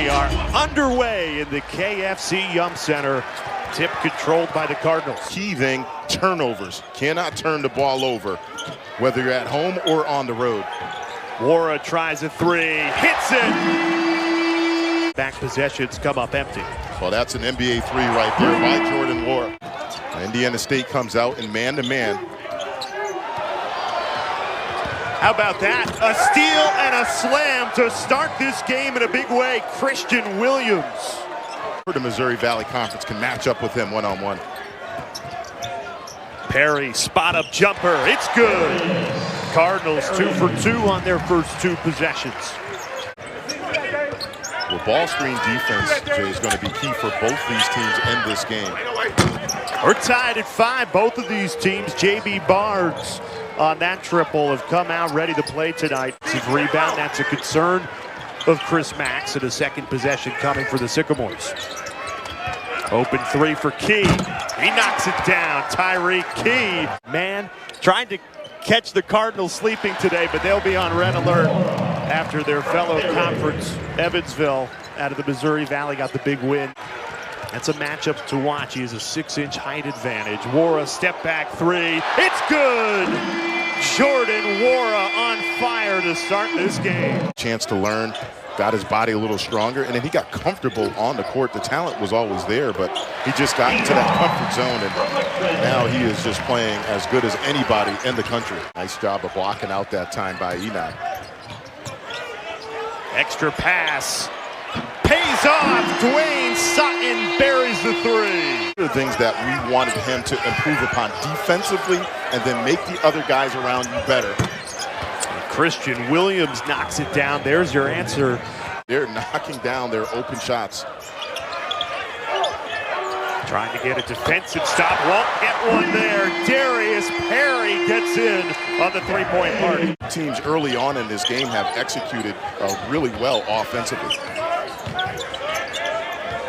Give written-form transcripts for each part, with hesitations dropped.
We are underway in the KFC Yum Center. Tip controlled by the Cardinals. Heaving turnovers. Cannot turn the ball over, whether you're at home or on the road. Nwora tries a three, hits it! Back possessions come up empty. Well, that's an NBA three right there by Nwora. Indiana State comes out in man-to-man. How about that? A steal and a slam to start this game in a big way. Christian Williams. The Missouri Valley Conference can match up with him one-on-one. Perry, spot-up jumper. It's good. Cardinals 2 for 2 on their first 2 possessions. Well, ball screen defense, Jay, is going to be key for both these teams in this game. We're tied at 5. Both of these teams, J.B. Barnes on that triple, have come out ready to play tonight. Rebound, that's a concern of Chris Max, and a second possession coming for the Sycamores. Open three for Key. He knocks it down. Tyreek Key. Man, trying to catch the Cardinals sleeping today, but they'll be on red alert after their fellow conference, Evansville, out of the Missouri Valley, got the big win. That's a matchup to watch. He has a 6-inch height advantage. Nwora, step back three. It's good! Jordan Nwora on fire to start this game. Chance to learn, got his body a little stronger, and then he got comfortable on the court. The talent was always there, but he just got into that comfort zone, and now he is just playing as good as anybody in the country. Nice job of blocking out that time by Enoch. Extra pass. Pays off. Dwayne Sutton buries the three. The things that we wanted him to improve upon defensively and then make the other guys around you better. Christian Williams knocks it down. There's your answer. They're knocking down their open shots. Trying to get a defensive stop. Won't get one there. Darius Perry gets in on the three-point party. Teams early on in this game have executed really well offensively.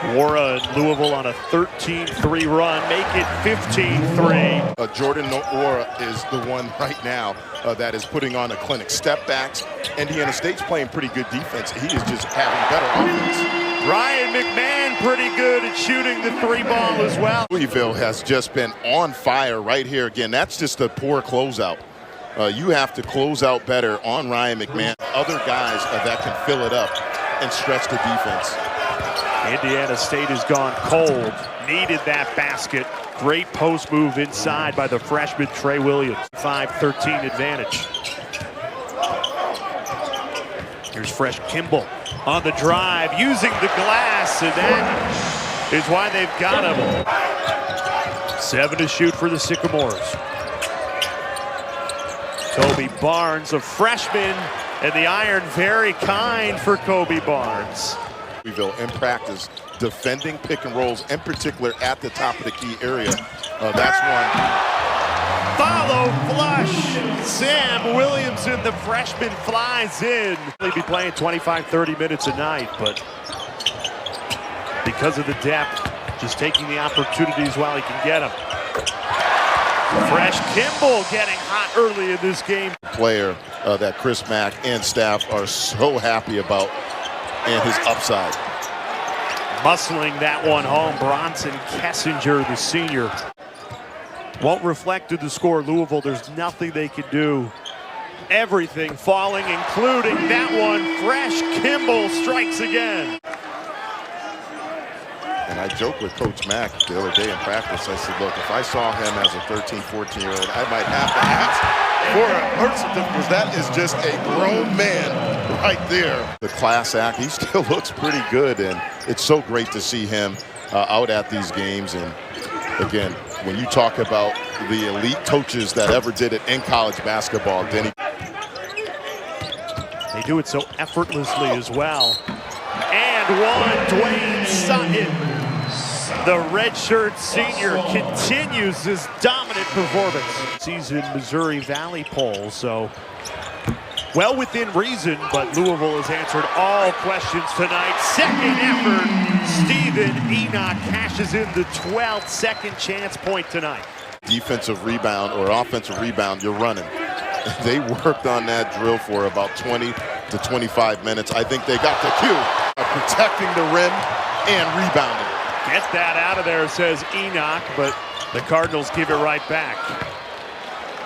Nwora and Louisville on a 13-3 run, make it 15-3. Jordan Nwora is the one right now that is putting on a clinic. Step backs. Indiana State's playing pretty good defense. He is just having better offense. Ryan McMahon pretty good at shooting the three ball as well. Louisville has just been on fire right here. Again, that's just a poor closeout. You have to close out better on Ryan McMahon. Other guys that can fill it up and stretch the defense. Indiana State has gone cold. Needed that basket. Great post move inside by the freshman Trey Williams. 5-13 advantage. Here's fresh Kimball on the drive, using the glass, and that is why they've got him. 7 to shoot for the Sycamores. Kobe Barnes, a freshman, and the iron very kind for Kobe Barnes. Louisville in practice defending pick and rolls, in particular at the top of the key area. That's one. Follow flush. Sam Williamson, the freshman, flies in. He'll be playing 25-30 minutes a night, but because of the depth, just taking the opportunities while he can get them. Fresh Kimball getting hot early in this game. Player that Chris Mack and staff are so happy about, and his upside. Muscling that one home, Bronson Kessinger, the senior. Won't reflect to the score. Louisville, there's nothing they can do. Everything falling, including that one. Fresh Kimball strikes again. And I joked with Coach Mack the other day in practice. I said, look, if I saw him as a 13, 14-year-old, I might have to ask for a birth certificate, because that is just a grown man right there. The class act, he still looks pretty good, and it's so great to see him out at these games. And again, when you talk about the elite coaches that ever did it in college basketball, then they do it so effortlessly as well. And one, Dwayne Sutton. The redshirt senior continues his dominant performance. Season Missouri Valley poll, so well within reason, but Louisville has answered all questions tonight. Second effort, Stephen Enoch cashes in the 12th second chance point tonight. Defensive rebound or offensive rebound, you're running. They worked on that drill for about 20 to 25 minutes. I think they got the cue. Protecting the rim and rebounding. Get that out of there, says Enoch, but the Cardinals give it right back.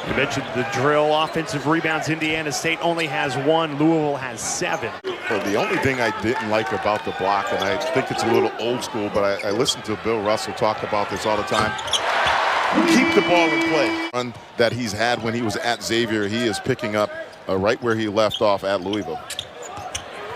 You mentioned the drill. Offensive rebounds. Indiana State only has 1. Louisville has 7. Well, the only thing I didn't like about the block, and I think it's a little old school, but I listen to Bill Russell talk about this all the time. Keep the ball in play. Run that he's had when he was at Xavier, he is picking up right where he left off at Louisville.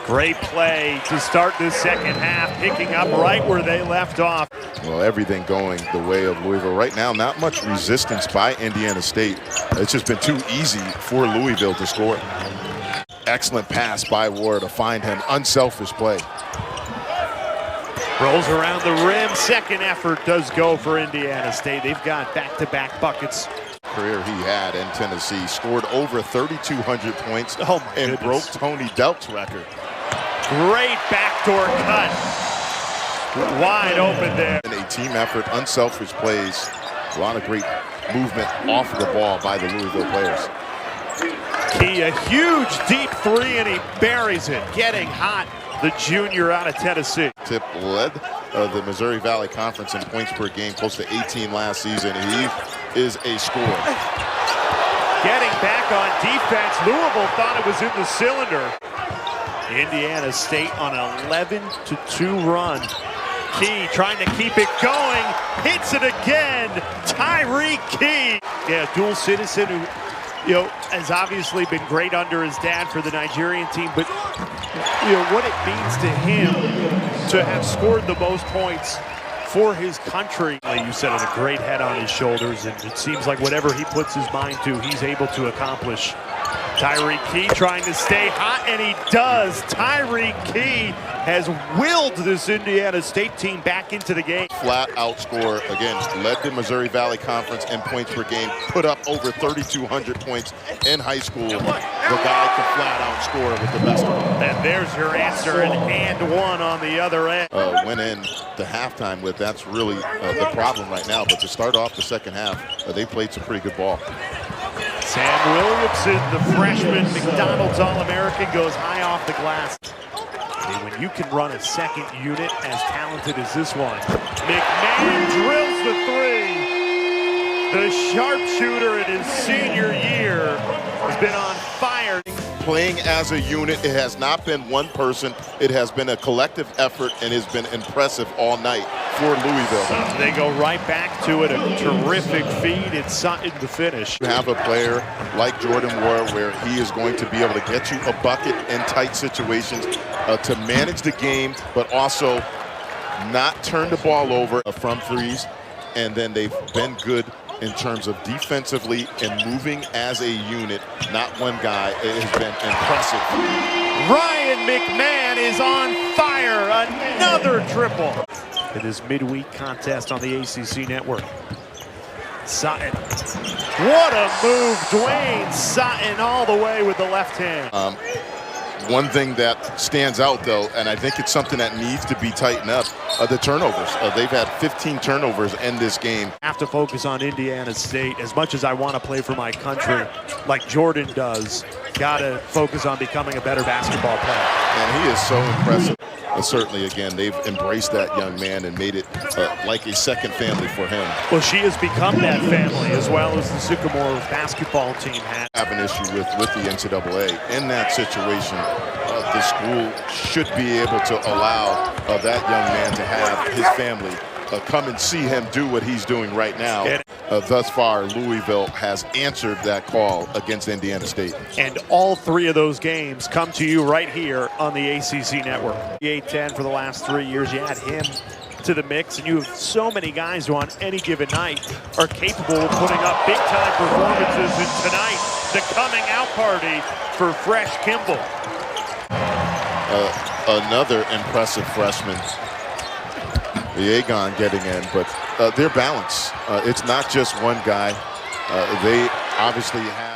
Great play to start this second half, picking up right where they left off. Well, everything going the way of Louisville. Right now, not much resistance by Indiana State. It's just been too easy for Louisville to score. Excellent pass by Nwora to find him. Unselfish play. Rolls around the rim. Second effort does go for Indiana State. They've got back-to-back buckets. Career he had in Tennessee. Scored over 3,200 points and broke Tony Delk's record. Great backdoor cut. Wide open there. In a team effort, unselfish plays. A lot of great movement off the ball by the Louisville players. Key, a huge deep 3, and he buries it. Getting hot, the junior out of Tennessee. Tip led the Missouri Valley Conference in points per game, close to 18 last season. He is a scorer. Getting back on defense. Louisville thought it was in the cylinder. Indiana State on an 11-2 run. Key trying to keep it going. Hits it again. Tyreke Key. Yeah, dual citizen who, has obviously been great under his dad for the Nigerian team, but what it means to him to have scored the most points for his country. You said, it, a great head on his shoulders, and it seems like whatever he puts his mind to, he's able to accomplish. Tyreke Key trying to stay hot, and he does. Tyreke Key has willed this Indiana State team back into the game. Flat out score. Again, led the Missouri Valley Conference in points per game. Put up over 3,200 points in high school. The guy can flat out score with the best of them. And there's your answer, and one on the other end. Went in the halftime with, that's really the problem right now. But to start off the second half, they played some pretty good ball. Samuell Williamson, the freshman McDonald's All-American, goes high off the glass. And when you can run a second unit as talented as this one, McMahon drills the 3. The sharpshooter in his senior year has been on fire. Playing as a unit, it has not been one person. It has been a collective effort and has been impressive all night for Louisville. They go right back to it. A terrific feed. It's Sutton to finish. You have a player like Jordan Nwora where he is going to be able to get you a bucket in tight situations to manage the game, but also not turn the ball over from threes. And then they've been good in terms of defensively and moving as a unit, not one guy. It has been impressive. Ryan McMahon is on fire. Another triple. In this midweek contest on the ACC network. Sutton. What a move. Dwayne Sutton all the way with the left hand. One thing that stands out, though, and I think it's something that needs to be tightened up, the turnovers. They've had 15 turnovers in this game. Have to focus on Indiana State. As much as I want to play for my country, like Jordan does, got to focus on becoming a better basketball player. And he is so impressive. Certainly, again, they've embraced that young man and made it like a second family for him. Well, she has become that family, as well as the Sycamore basketball team has. I have an issue with the NCAA. In that situation, the school should be able to allow that young man to have his family come and see him do what he's doing right now. Thus far, Louisville has answered that call against Indiana State. And all 3 of those games come to you right here on the ACC network. 8-10 for the last 3 years. You add him to the mix, and you have so many guys who on any given night are capable of putting up big-time performances. And tonight, the coming out party for Fresh Kimball. Another impressive freshman. Yegon getting in, but their balance. It's not just one guy. They obviously have